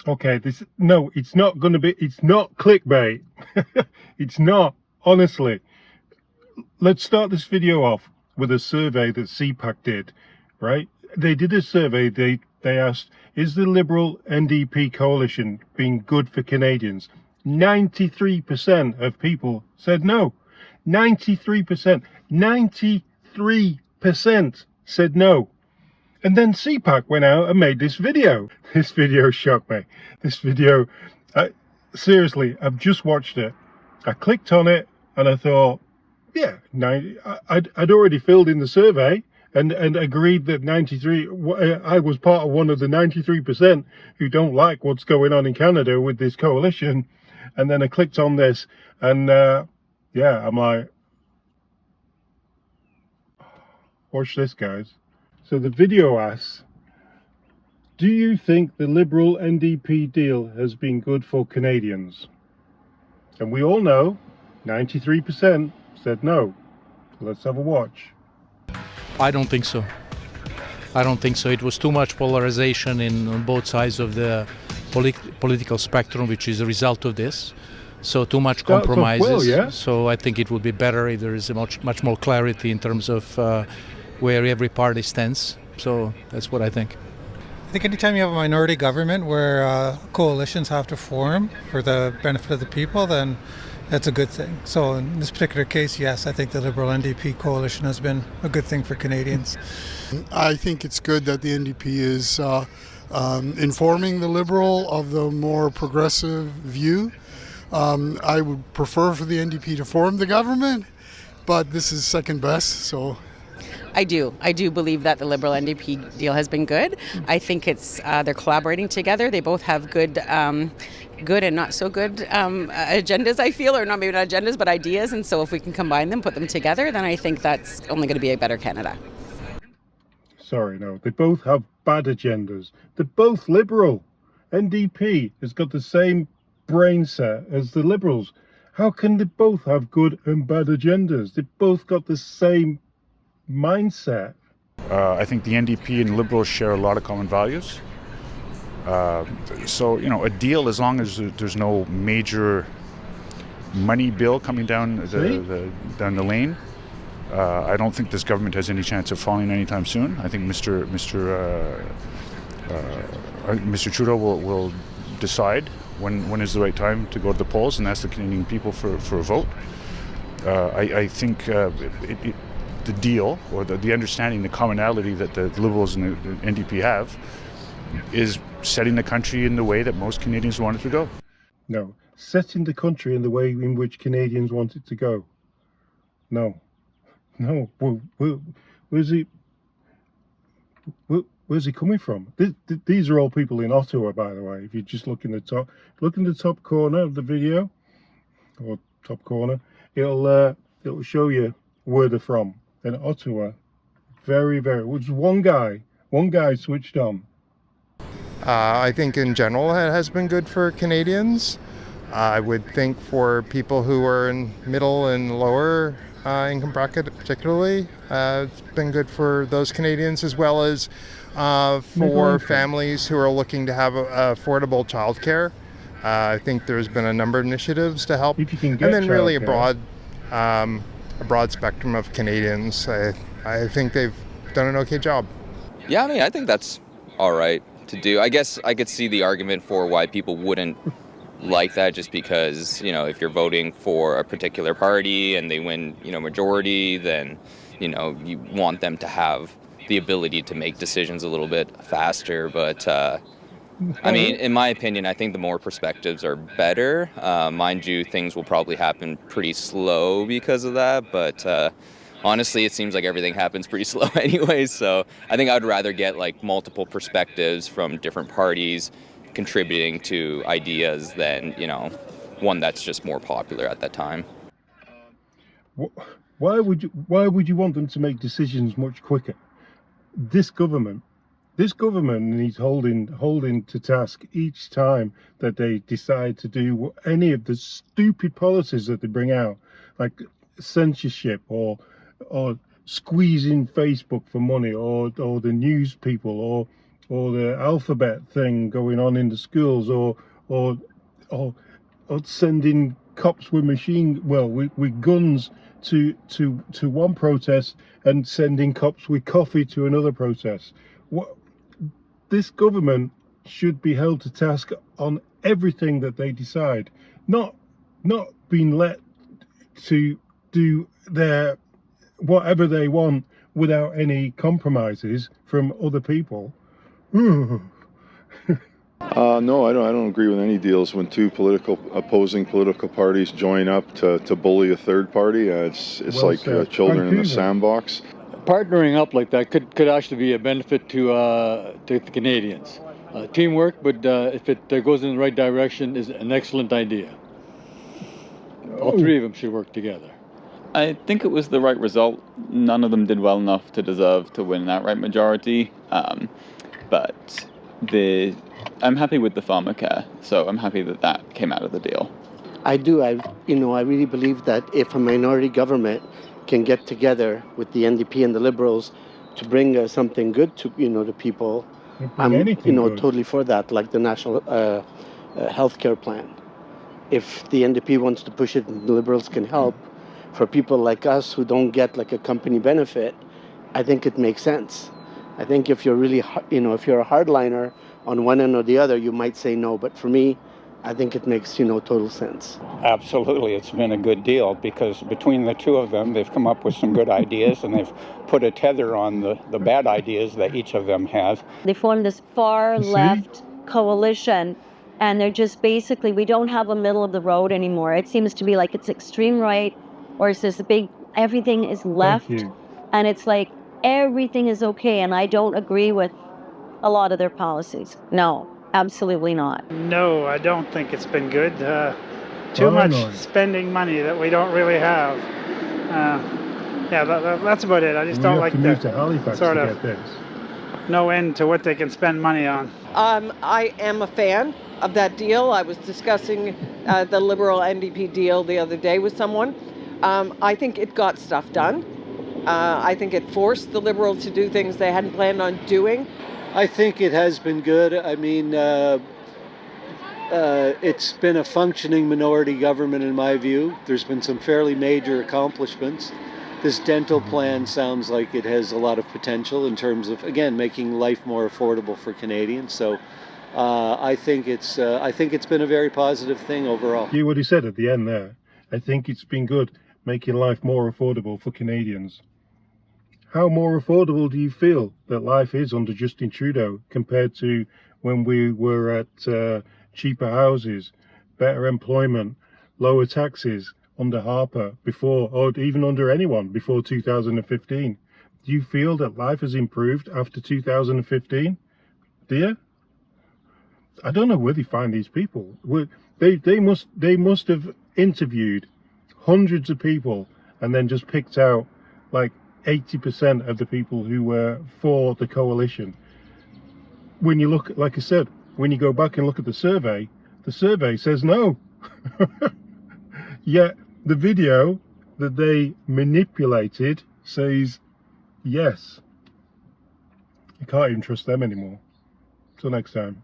Okay, no, it's not going to be, it's not clickbait. It's not, honestly. Let's start this video off with a survey that CPAC did, right? They did a survey, they asked, is the Liberal NDP coalition being good for Canadians? 93% of people said no. 93%. 93% said no. And then CPAC went out and made this video. This video shocked me. This video, seriously, I've just watched it. I clicked on it and I thought, yeah, I'd already filled in the survey and agreed that 93, I was part of one of the 93% who don't like what's going on in Canada with this coalition. And then I clicked on this and yeah, I'm like, watch this, guys. So the video asks, do you think the Liberal NDP deal has been good for Canadians? And we all know 93% said no. Let's have a watch. I don't think so. I don't think so. It was too much polarization on both sides of the political spectrum, which is a result of this. So too much compromises. Well, yeah. So I think it would be better if there is a much more clarity in terms of where every party stands. So that's what I think. I think anytime you have a minority government where coalitions have to form for the benefit of the people, then that's a good thing. So in this particular case, yes, I think the Liberal NDP coalition has been a good thing for Canadians. I think it's good that the NDP is informing the Liberal of the more progressive view. I would prefer for the NDP to form the government, but this is second best, so... I do believe that the Liberal NDP deal has been good. I think it's they're collaborating together. They both have good and not so good agendas, I feel, or maybe not agendas, but ideas. And so if we can combine them, put them together, then I think that's only going to be a better Canada. Sorry, no, they both have bad agendas. They're both Liberal. NDP has got the same brain set as the Liberals. How can they both have good and bad agendas? They've both got the same mindset. I think the NDP and Liberals share a lot of common values. So, you know, a deal, as long as there's no major money bill coming down the lane, I don't think this government has any chance of falling anytime soon. I think Mr. Trudeau will decide when is the right time to go to the polls and ask the Canadian people for a vote. I think the deal, or the understanding, the commonality that the Liberals and the NDP have is setting the country in the way that most Canadians want it to go. No, setting the country in the way in which Canadians want it to go. No. Where's he coming from? These are all people in Ottawa, by the way. If you just look in the top corner of the video, or top corner, it'll show you where they're from. In Ottawa, which one guy switched on. I think in general it has been good for Canadians. I would think for people who are in middle and lower income bracket particularly, it's been good for those Canadians, as well as for families who are looking to have affordable childcare. I think there's been a number of initiatives to help, if you can get, and then really a broad spectrum of Canadians. I think they've done an okay job. Yeah, I mean, I think that's all right to do. I guess I could see the argument for why people wouldn't like that, just because, you know, if you're voting for a particular party and they win, you know, majority, then, you know, you want them to have the ability to make decisions a little bit faster. But I mean, in my opinion, I think the more perspectives are better. Mind you, things will probably happen pretty slow because of that, but honestly, it seems like everything happens pretty slow anyways, so I think I'd rather get like multiple perspectives from different parties contributing to ideas than, you know, one that's just more popular at that time. Why would you want them to make decisions much quicker? This government needs holding to task each time that they decide to do any of the stupid policies that they bring out, like censorship or squeezing Facebook for money, or the news people, or the alphabet thing going on in the schools, or or sending cops with with guns to one protest and sending cops with coffee to another protest. What this government should be held to task on everything that they decide, not being let to do their whatever they want without any compromises from other people. No, I don't agree with any deals when two opposing political parties join up to bully a third party. It's Well like said. children in the Vancouver. sandbox. Partnering up like that could actually be a benefit to the Canadians. Teamwork, but if it goes in the right direction, is an excellent idea. All three of them should work together. I think it was the right result. None of them did well enough to deserve to win an outright majority. But I'm happy with the pharmacare, so I'm happy that came out of the deal. I do. I really believe that if a minority government can get together with the NDP and the Liberals to bring something good to to people, I'm good. totally for that. Like the national healthcare plan. If the NDP wants to push it, and the Liberals can help. For people like us who don't get like a company benefit, I think it makes sense. I think if you're really, if you're a hardliner on one end or the other, you might say no. But for me, I think it makes, total sense. Absolutely. It's been a good deal because between the two of them, they've come up with some good ideas and they've put a tether on the bad ideas that each of them have. They formed this far left coalition, and they're just basically, we don't have a middle of the road anymore. It seems to be like it's extreme right, or it's this everything is left, and it's like everything is okay, and I don't agree with a lot of their policies. No, absolutely not. No, I don't think it's been good. Too much spending money that we don't really have. That's about it. I just don't like move to Halifax sort to of get this. No end to what they can spend money on. I am a fan of that deal. I was discussing the Liberal NDP deal the other day with someone. I think it got stuff done. I think it forced the Liberals to do things they hadn't planned on doing. I think it has been good. I mean, it's been a functioning minority government in my view. There's been some fairly major accomplishments. This dental plan sounds like it has a lot of potential in terms of, again, making life more affordable for Canadians. So I think it's been a very positive thing overall. You what he said at the end there. I think it's been good, making life more affordable for Canadians. How more affordable do you feel that life is under Justin Trudeau compared to when we were at cheaper houses, better employment, lower taxes under Harper before, or even under anyone before 2015? Do you feel that life has improved after 2015? Do you? I don't know where they find these people. They must have interviewed hundreds of people and then just picked out like 80% of the people who were for the coalition. When you look, like I said, when you go back and look at the survey says no. Yet the video that they manipulated says yes. You can't even trust them anymore. Till next time.